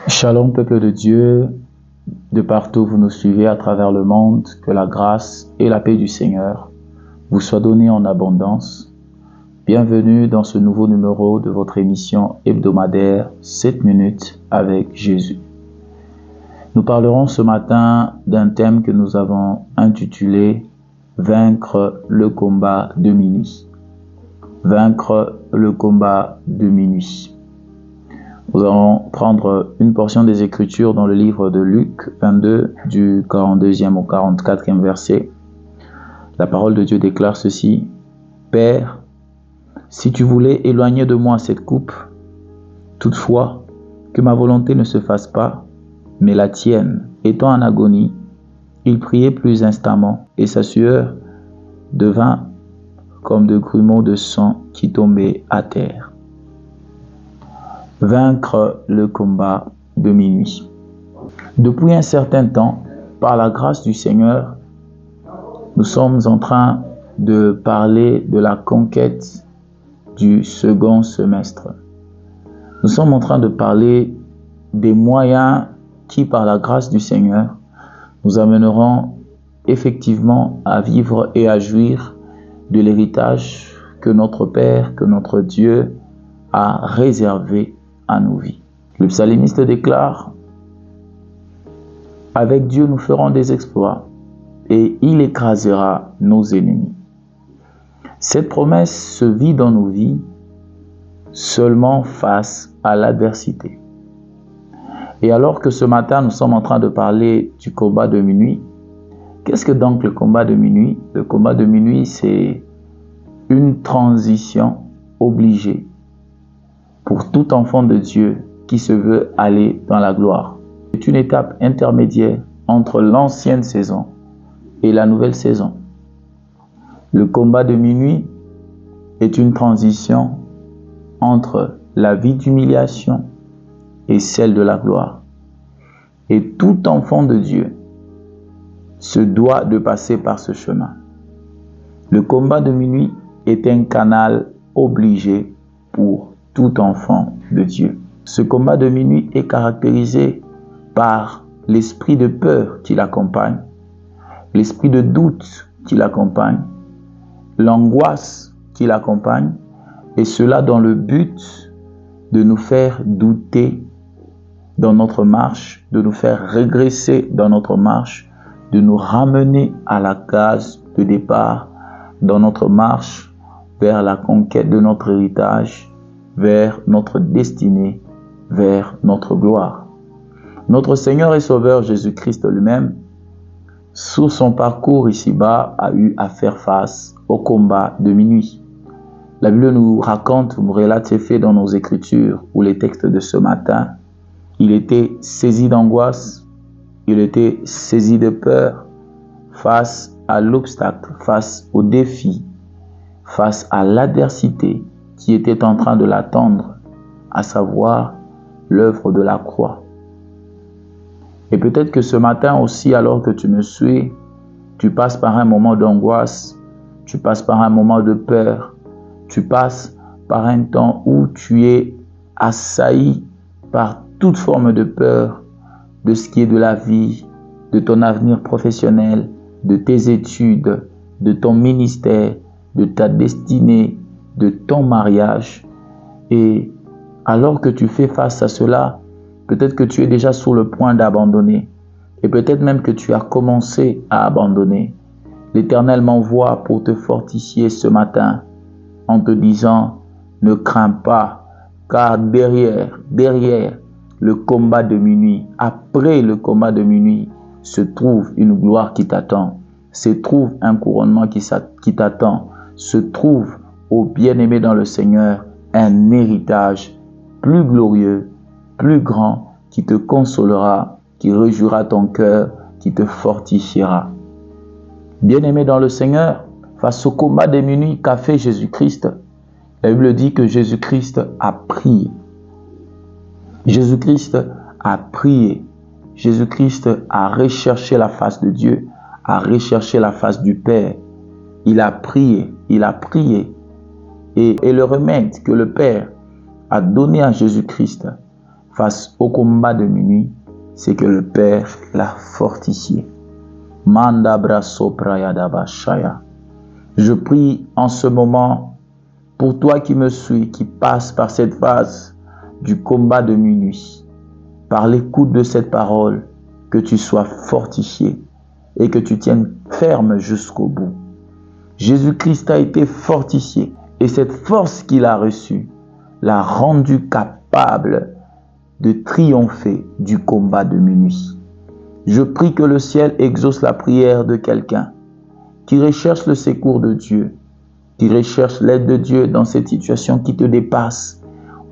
Shalom peuple de Dieu, de partout vous nous suivez à travers le monde, que la grâce et la paix du Seigneur vous soient données en abondance. Bienvenue dans ce nouveau numéro de votre émission hebdomadaire 7 minutes avec Jésus. Nous parlerons ce matin d'un thème que nous avons intitulé « Vaincre le combat de minuit ». Vaincre le combat de minuit. Nous allons prendre une portion des Écritures dans le livre de Luc 22, du 42e au 44e verset. La parole de Dieu déclare ceci: « Père, si tu voulais éloigner de moi cette coupe, toutefois, que ma volonté ne se fasse pas, mais la tienne. » Étant en agonie, il priait plus instamment, et sa sueur devint comme de grumeaux de sang qui tombaient à terre. Vaincre le combat de minuit. Depuis un certain temps, par la grâce du Seigneur, nous sommes en train de parler de la conquête du second semestre. Nous sommes en train de parler des moyens qui, par la grâce du Seigneur, nous amèneront effectivement à vivre et à jouir de l'héritage que notre Père, que notre Dieu a réservé à nos vies. Le psalmiste déclare: « Avec Dieu nous ferons des exploits et il écrasera nos ennemis. » Cette promesse se vit dans nos vies seulement face à l'adversité. Et alors que ce matin nous sommes en train de parler du combat de minuit, qu'est-ce que donc le combat de minuit? Le combat de minuit, c'est une transition obligée pour tout enfant de Dieu qui se veut aller dans la gloire. C'est une étape intermédiaire entre l'ancienne saison et la nouvelle saison. Le combat de minuit est une transition entre la vie d'humiliation et celle de la gloire. Et tout enfant de Dieu se doit de passer par ce chemin. Le combat de minuit est un canal obligé pour tout enfant de Dieu. Ce combat de minuit est caractérisé par l'esprit de peur qui l'accompagne, l'esprit de doute qui l'accompagne, l'angoisse qui l'accompagne, et cela dans le but de nous faire douter dans notre marche, de nous faire régresser dans notre marche, de nous ramener à la case de départ dans notre marche vers la conquête de notre héritage, vers notre destinée, vers notre gloire. Notre Seigneur et Sauveur Jésus-Christ lui-même, sur son parcours ici-bas, a eu à faire face au combat de minuit. La Bible nous raconte, nous relate ces faits dans nos Écritures ou les textes de ce matin. Il était saisi d'angoisse, il était saisi de peur face à l'obstacle, face au défi, face à l'adversité qui était en train de l'attendre, à savoir l'œuvre de la croix. Et peut-être que ce matin aussi, alors que tu me suis, tu passes par un moment d'angoisse, tu passes par un moment de peur, tu passes par un temps où tu es assailli par toute forme de peur de ce qui est de la vie, de ton avenir professionnel, de tes études, de ton ministère, de ta destinée, de ton mariage. Et alors que tu fais face à cela, peut-être que tu es déjà sur le point d'abandonner. Et peut-être même que tu as commencé à abandonner. L'Éternel m'envoie pour te fortifier ce matin en te disant: ne crains pas, car derrière le combat de minuit, après le combat de minuit, se trouve une gloire qui t'attend, se trouve un couronnement qui t'attend, se trouve, ô bien-aimé dans le Seigneur, un héritage plus glorieux, plus grand, qui te consolera, qui réjouira ton cœur, qui te fortifiera. Bien-aimé dans le Seigneur, face au combat des minuit qu'a fait Jésus-Christ, la Bible dit que Jésus-Christ a prié. Jésus-Christ a prié. Jésus-Christ a recherché la face de Dieu, a recherché la face du Père. Il a prié. Et le remède que le Père a donné à Jésus-Christ face au combat de minuit, c'est que le Père l'a fortifié. Manda braso prayadaba shaya. Je prie en ce moment pour toi qui me suis, qui passe par cette phase du combat de minuit, par l'écoute de cette parole, que tu sois fortifié et que tu tiennes ferme jusqu'au bout. Jésus-Christ a été fortifié et cette force qu'il a reçue l'a rendu capable de triompher du combat de minuit. Je prie que le ciel exauce la prière de quelqu'un qui recherche le secours de Dieu, qui recherche l'aide de Dieu dans cette situation qui te dépasse,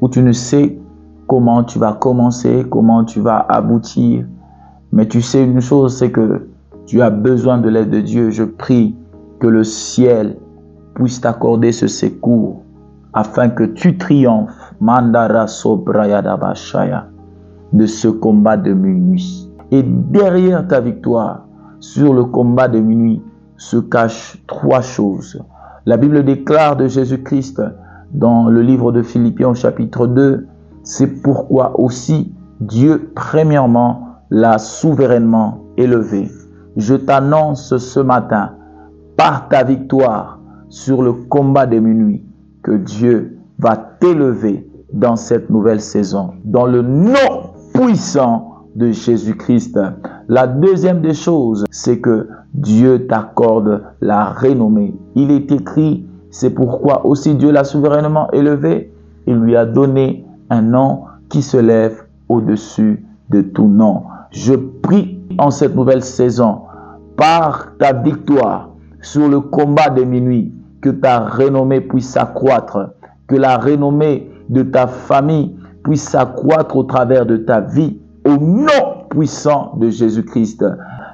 où tu ne sais comment tu vas commencer, comment tu vas aboutir. Mais tu sais une chose, c'est que tu as besoin de l'aide de Dieu. Je prie que le ciel puisse t'accorder ce secours afin que tu triomphes Mandara Sobrayadaba Shaya de ce combat de minuit. Et derrière ta victoire sur le combat de minuit se cachent trois choses. La Bible déclare de Jésus-Christ dans le livre de Philippiens au chapitre 2, c'est pourquoi aussi Dieu premièrement l'a souverainement élevé. Je t'annonce ce matin, par ta victoire sur le combat de minuit, que Dieu va t'élever dans cette nouvelle saison, dans le nom puissant de Jésus-Christ. La deuxième des choses, c'est que Dieu t'accorde la renommée. Il est écrit, c'est pourquoi aussi Dieu l'a souverainement élevé. Il lui a donné un nom qui se lève au-dessus de tout nom. Je prie en cette nouvelle saison, par ta victoire sur le combat de minuit, que ta renommée puisse s'accroître, que la renommée de ta famille puisse s'accroître au travers de ta vie, au nom puissant de Jésus-Christ.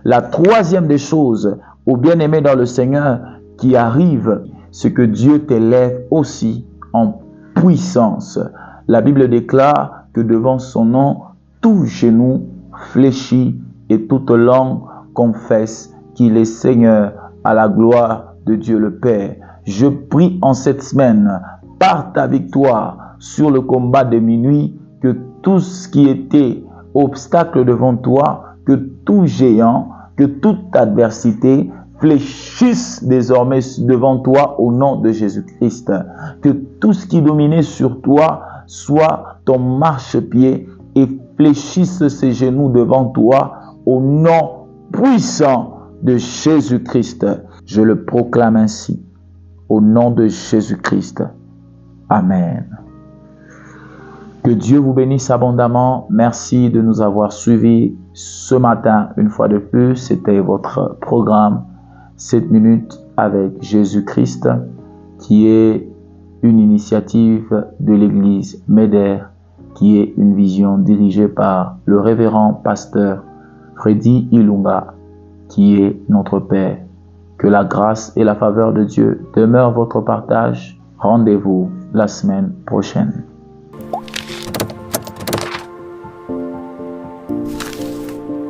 La troisième des choses, aux bien-aimés dans le Seigneur qui arrive, c'est que Dieu t'élève aussi en puissance. La Bible déclare que devant son nom, tout genou fléchit et toute langue confesse qu'il est Seigneur, à la gloire de Dieu le Père. Je prie en cette semaine, par ta victoire sur le combat de minuit, que tout ce qui était obstacle devant toi, que tout géant, que toute adversité fléchisse désormais devant toi au nom de Jésus-Christ. Que tout ce qui dominait sur toi soit ton marchepied et fléchisse ses genoux devant toi au nom puissant de Jésus-Christ. Je le proclame ainsi, au nom de Jésus-Christ. Amen. Que Dieu vous bénisse abondamment. Merci de nous avoir suivis ce matin. Une fois de plus, c'était votre programme 7 minutes avec Jésus-Christ, qui est une initiative de l'église Méder, qui est une vision dirigée par le révérend pasteur Freddy Ilunga, qui est notre Père. Que la grâce et la faveur de Dieu demeurent votre partage. Rendez-vous la semaine prochaine.